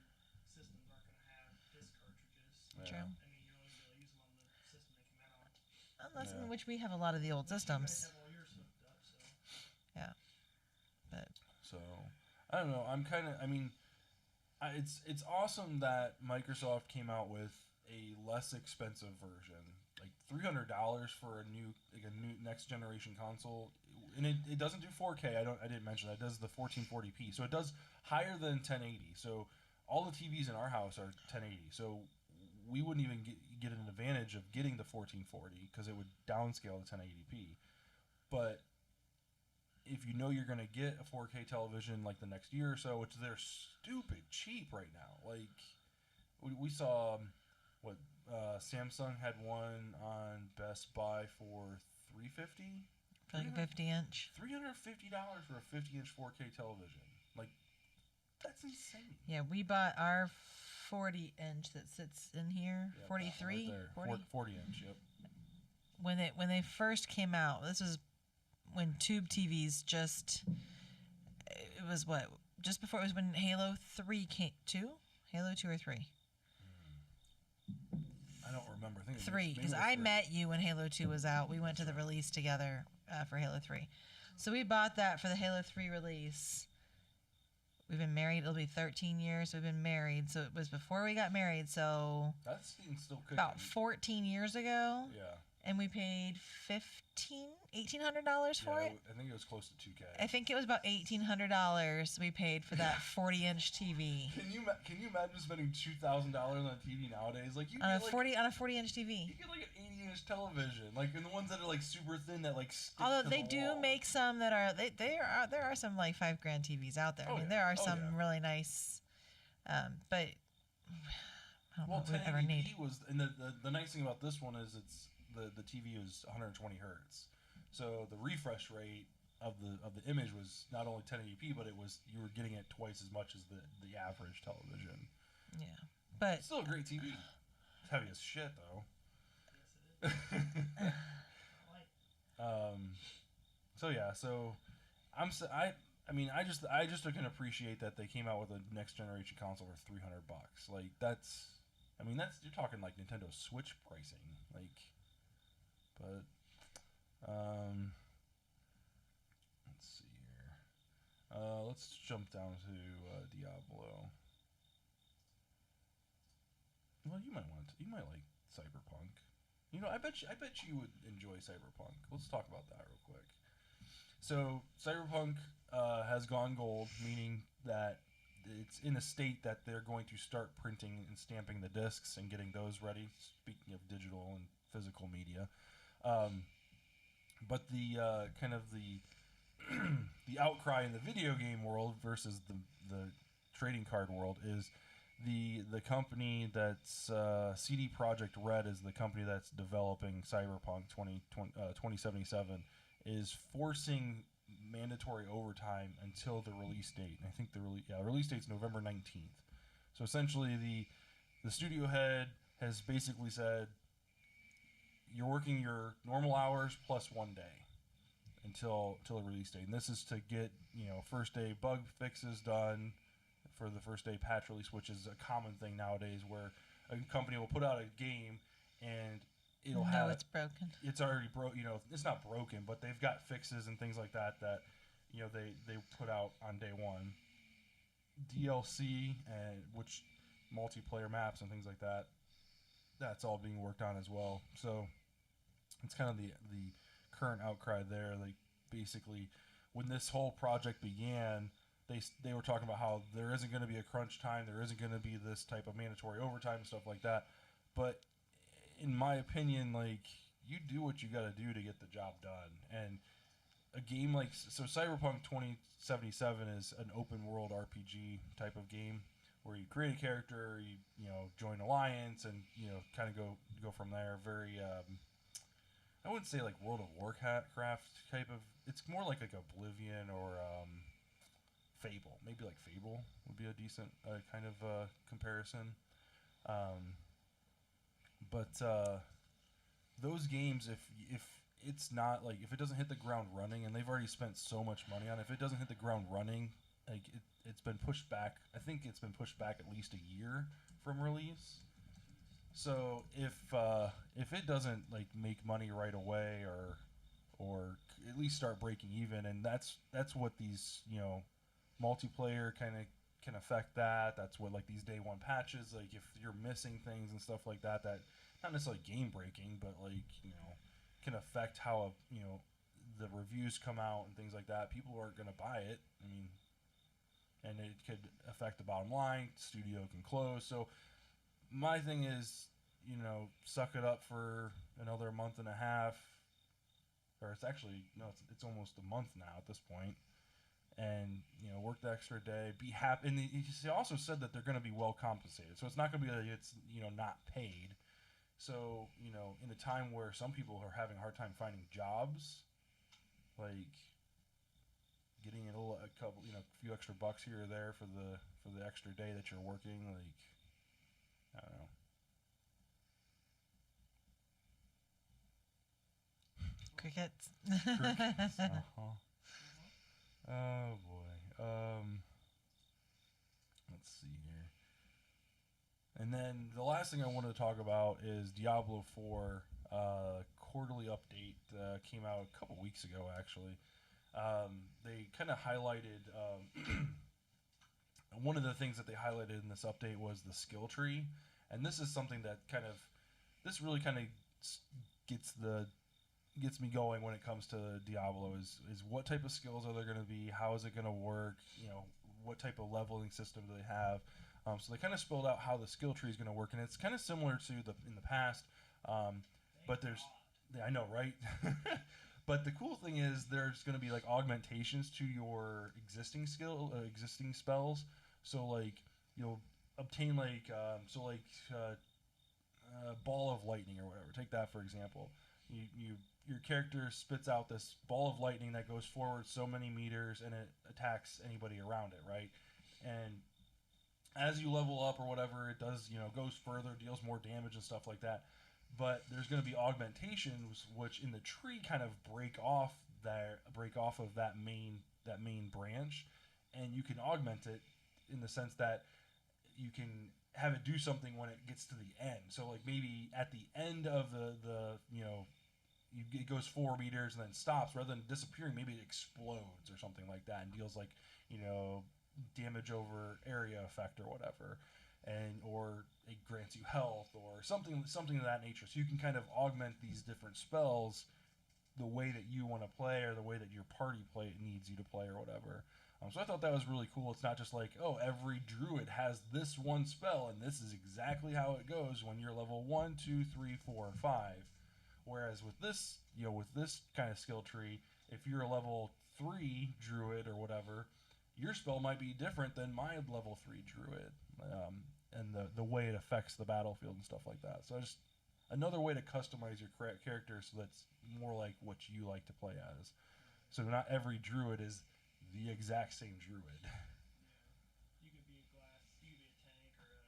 systems aren't going to have disc cartridges. Yeah. True. I mean, you're only going to be able to use them on the system they come out on. Unless Yeah. in which we have a lot of the old You guys systems. have all yours hooked up, so. Yeah. But So I don't know. I'm kind of. I mean, it's awesome that Microsoft came out with a less expensive version, like $300 for a new next generation console, and it doesn't do 4K. I didn't mention that. It does the 1440p, so it does higher than 1080. So all the TVs in our house are 1080. So we wouldn't even get an advantage of getting the 1440 because it would downscale to 1080p. But if you know you're going to get a 4K television like the next year or so, which they're stupid cheap right now. Like we saw Samsung had one on Best Buy for $350 for like a 50-inch. $350 for a 50-inch 4K television. Like that's insane. Yeah, we bought our 40-inch that sits in here. Yep, 43? right there. 40? 40-inch. Yep. When they first came out, this was when tube TVs it was what? Just before it was when Halo 3 came. Halo 2 or 3? I don't remember. I think it was 3, maybe because it was I 3. met you when Halo 2 was out. We went to the release together for Halo 3. So we bought that for the Halo 3 release. We've been married. It'll be 13 years. We've been married. So it was before we got married. So That thing's still cooking. about 14 years ago. Yeah. And we paid $1,800 for Yeah, it. I think it was close to 2K. I think it was about $1,800 we paid for that 40-inch TV. Can you imagine spending $2,000 on a TV nowadays? Like you On a get 40-inch you TV. get like an 80-inch television, like and the ones that are like super thin that like stick Although to they the do wall. make some that are there are some like $5,000 TVs out there. Oh, I mean, yeah. there are Oh, some yeah. really nice, but I don't know Well, if we ever need. 1080p was, and the nice thing about this one is it's the TV is 120 hertz, so the refresh rate of the image was not only 1080p, but it was you were getting it twice as much as the average television. Yeah, but It's still a great TV. It's heavy as shit though. Yes, it is. I like So yeah, so I mean I just can appreciate that they came out with a next generation console for $300. Like that's you're talking like Nintendo Switch pricing. Like, but let's see here. Let's jump down to Diablo. Well, you might like Cyberpunk. You know, I bet you would enjoy Cyberpunk. Let's talk about that real quick. So Cyberpunk has gone gold, meaning that it's in a state that they're going to start printing and stamping the discs and getting those ready. Speaking of digital and physical media, but the kind of the the outcry in the video game world versus the trading card world is the company that's CD Projekt Red is the company that's developing Cyberpunk 2077 is forcing mandatory overtime until the release date. And I think the release date's November 19th. So essentially the studio head has basically said you're working your normal hours plus 1 day until the release date. And this is to get, first day bug fixes done for the first day patch release, which is a common thing nowadays where a company will put out a game and it'll have it's broken. it's already broke. It's not broken, but they've got fixes and things like that they put out on day one. DLC and which multiplayer maps and things like that. That's all being worked on as well. So it's kind of the current outcry there. Like basically, when this whole project began, they were talking about how there isn't going to be a crunch time, there isn't going to be this type of mandatory overtime and stuff like that. But in my opinion, like you do what you got to do to get the job done. And a game like Cyberpunk 2077 is an open world RPG type of game where you create a character, you join alliance, and kind of go from there. Very I wouldn't say like World of Warcraft type of. It's more like Oblivion or Fable. Maybe like Fable would be a decent kind of comparison. But those games, if it's not like if it doesn't hit the ground running, and they've already spent so much money on it, if it doesn't hit the ground running, like it's been pushed back. I think it's been pushed back at least a year from release. So if it doesn't like make money right away or at least start breaking even, and that's what these multiplayer kind of can affect that. That's what like these day one patches, like if you're missing things and stuff like that not necessarily game breaking, but like can affect how the reviews come out and things like that. People aren't going to buy it. I mean, and it could affect the bottom line. Studio can close. So my thing is, suck it up for another month and a half, or it's actually no, it's almost a month now at this point, and work the extra day, be happy. And he also said that they're going to be well compensated, so it's not going to be like it's not paid. So in a time where some people are having a hard time finding jobs, like getting a couple, few extra bucks here or there for the extra day that you're working, like I don't know. Crickets. Crickets. Uh-huh. Oh boy. Let's see here. And then the last thing I wanted to talk about is Diablo 4 quarterly update came out a couple weeks ago actually. They kind of highlighted one of the things that they highlighted in this update was the skill tree, and this is something that this really kind of gets me going when it comes to Diablo. Is what type of skills are there going to be? How is it going to work? What type of leveling system do they have? So they kind of spelled out how the skill tree is going to work, and it's kind of similar to in the past. But there's, I know, right? But the cool thing is there's going to be like augmentations to your existing spells. So like you'll obtain like ball of lightning or whatever. Take that for example. Your character spits out this ball of lightning that goes forward so many meters and it attacks anybody around it, right? And as you level up or whatever, it does, goes further, deals more damage and stuff like that. But there's going to be augmentations which in the tree kind of break off of that main branch, and you can augment it in the sense that you can have it do something when it gets to the end. So like maybe at the end of it goes 4 meters and then stops, rather than disappearing, maybe it explodes or something like that and deals like damage over area effect or whatever, or it grants you health or something of that nature. So you can kind of augment these different spells the way that you want to play or the way that your party needs you to play or whatever. So I thought that was really cool. It's not just like, oh, every druid has this one spell and this is exactly how it goes when you're level 1, 2, 3, 4, 5. Whereas with this, with this kind of skill tree, if you're a level 3 druid or whatever, your spell might be different than my level 3 druid, and the way it affects the battlefield and stuff like that. So just another way to customize your character so that's more like what you like to play as. So not every druid is the exact same druid. You could be a tank or a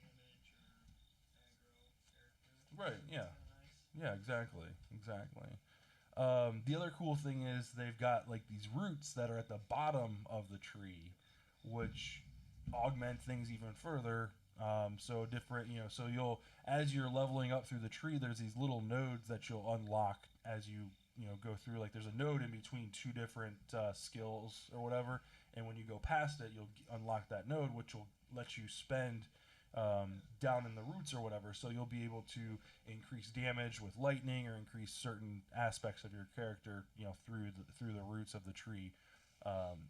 damage or aggro character. Right, yeah. That's kinda nice. Yeah, exactly. The other cool thing is they've got like these roots that are at the bottom of the tree, which augment things even further. So different, so as you're leveling up through the tree, there's these little nodes that you'll unlock as you go through. Like there's a node in between 2 different skills or whatever, and when you go past it, you'll unlock that node, which will let you spend down in the roots or whatever. So you'll be able to increase damage with lightning or increase certain aspects of your character, through the roots of the tree.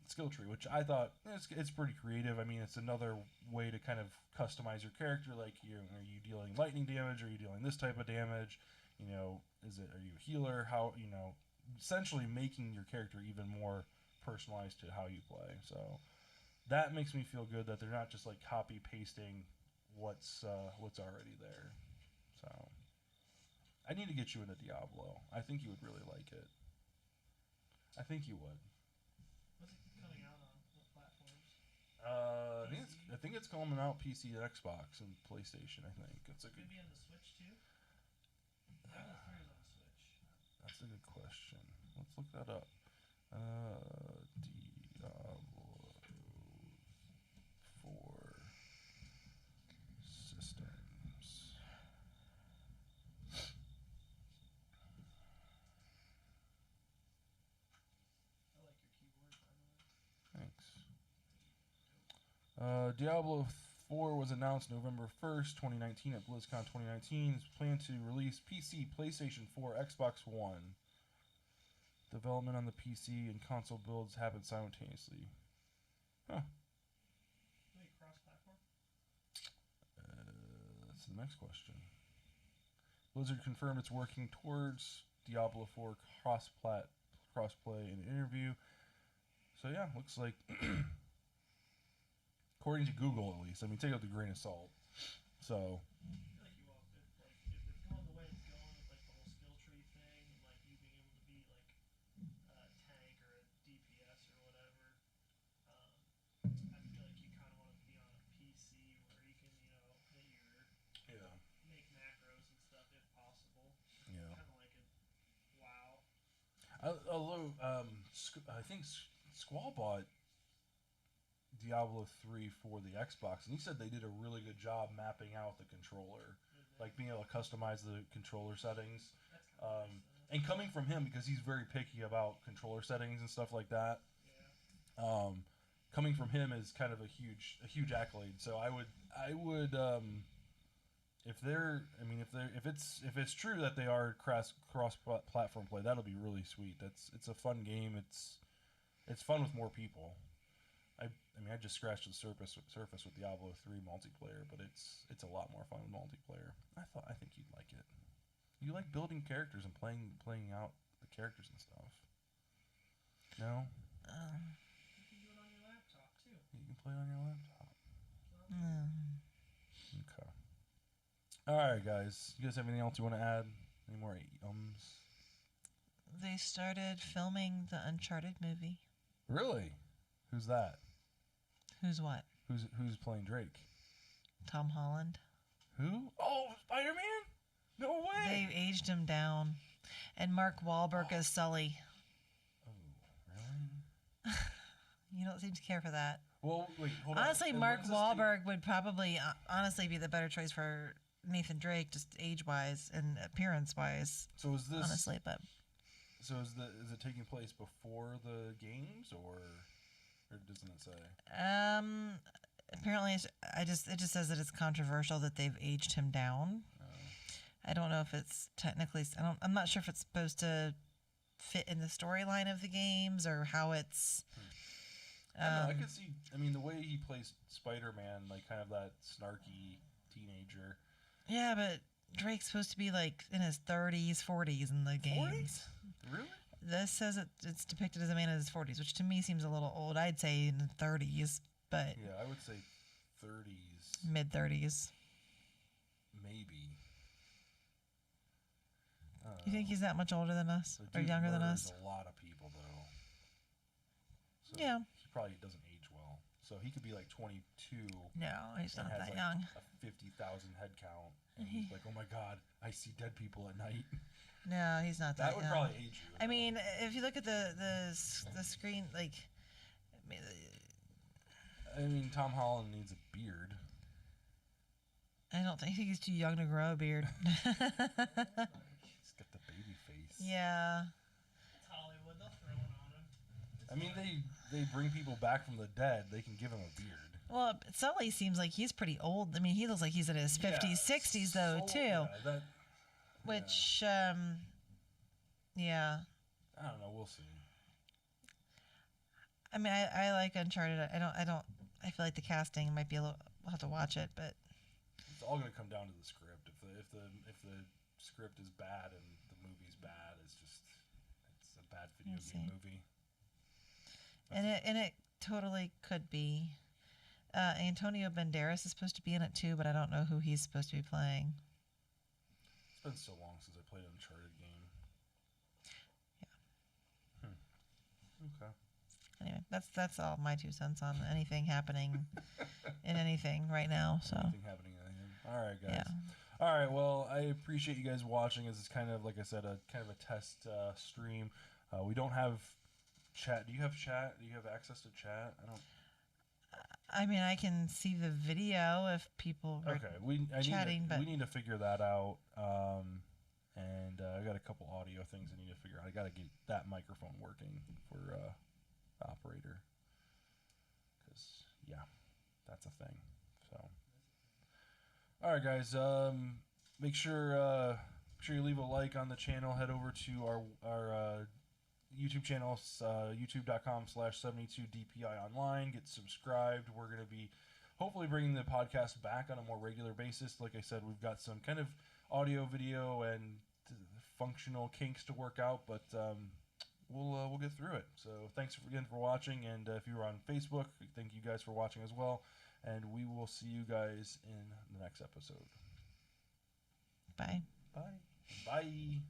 Skill tree, which I thought it's pretty creative. I mean, it's another way to kind of customize your character. Like, are you dealing lightning damage? Are you dealing this type of damage? Are you a healer? How, essentially making your character even more personalized to how you play. So that makes me feel good that they're not just like copy pasting what's already there. So I need to get you into Diablo. I think you would really like it. I think you would. What's it coming out on? What platforms? I think it's coming out PC, Xbox, and PlayStation. I think it's a Could good. be on the Switch too. Diablo 3 is on Switch. That's a good question. Let's look that up. Diablo 4 systems. I like your keyboard, by the way. Thanks. Diablo 4 was announced November 1st, 2019 at BlizzCon 2019. It's planned to release PC, PlayStation 4, Xbox One. Development on the PC and console builds happen simultaneously. Huh. Wait, cross-platform? That's the next question. Blizzard confirmed it's working towards Diablo 4 crossplay in an interview. So yeah, looks like, according to Google at least. I mean, take it with a grain of salt. So I feel like if it's going the way it's going with like the whole skill tree thing, and like you being able to be like a tank or a DPS or whatever, I feel like you kind of want to be on a PC where you can, hit yeah, make macros and stuff if possible. yeah. Kind of like a WoW. Although I think Squall bought Diablo 3 for the Xbox, and he said they did a really good job mapping out the controller, like being able to customize the controller settings. That's kind of nice. And coming from him, because he's very picky about controller settings and stuff like that, Yeah. coming from him is kind of a huge accolade. So I would if it's true that they are cross platform play, that'll be really sweet. It's a fun game. It's fun with more people. I just scratched the surface with Diablo 3 multiplayer, but it's a lot more fun with multiplayer. I think you'd like it. You like building characters and playing out the characters and stuff. No? You can do it on your laptop too. You can play it on your laptop. Mm. Okay. Alright, guys. You guys have anything else you want to add? Any more ums? They started filming the Uncharted movie. Really? Who's that? Who's what? Who's playing Drake? Tom Holland. Who? Oh, Spider-Man? No way! They aged him down. And Mark Wahlberg is Sully. Oh, really? You don't seem to care for that. Well, wait, hold on. Honestly, And Mark when's this Wahlberg would probably honestly be the better choice for Nathan Drake, just age-wise and appearance-wise. So is this Honestly, but So is it taking place before the games or doesn't it say? apparently it just says that it's controversial that they've aged him down. I don't know if it's technically. I'm not sure if it's supposed to fit in the storyline of the games or how it's. I don't know, I could see. I mean, the way he plays Spider-Man, like kind of that snarky teenager. Yeah, but Drake's supposed to be like in his 30s, 40s in the games. 40s? Really? This says it's depicted as a man in his 40s, which to me seems a little old. I'd say in the 30s, but Yeah, I would say 30s, mid 30s. maybe. You think he's that much older than us The or dude younger than murders us? A lot of people, though. So Yeah. He probably doesn't age well. So he could be like 22. No, he's and not has that like young. a 50,000 head count. And he's like, oh my god, I see dead people at night. No, he's not that That would young. probably age you. I mean, if you look at the screen, like, I mean, Tom Holland needs a beard. I think he's too young to grow a beard. He's got the baby face. Yeah. It's Hollywood. They'll throw one on him. I mean, they bring people back from the dead. They can give him a beard. Well, Sully seems like he's pretty old. I mean, he looks like he's in his 50s, 60s, though, too. Yeah, Which, yeah. I don't know. We'll see. I mean, I like Uncharted. I feel like the casting might be a little. We'll have to watch it, but It's all going to come down to the script. If the script is bad and the movie's bad, it's a bad video We'll game see. movie. and it totally could be. Antonio Banderas is supposed to be in it too, but I don't know who he's supposed to be playing. It's been so long since I played an Uncharted game. Yeah. Okay. Anyway, that's all my 2 cents on anything happening in anything right now. So Anything happening? Anything? All right, guys. yeah. All right. Well, I appreciate you guys watching. This is kind of, like I said, a kind of a test stream. We don't have chat. Do you have chat? Do you have access to chat? I don't. I mean, I can see the video if people were Okay, chatting, but we need to figure that out. And I got a couple audio things I need to figure out. I got to get that microphone working for the operator. Because yeah, that's a thing. So, all right, guys. Make sure you leave a like on the channel. Head over to our YouTube channel, youtube.com/72DPI online. Get subscribed. We're going to be hopefully bringing the podcast back on a more regular basis. Like I said, we've got some kind of audio, video, and functional kinks to work out, but we'll get through it. So thanks again for watching, and if you were on Facebook, thank you guys for watching as well, and we will see you guys in the next episode. bye. Bye. Bye.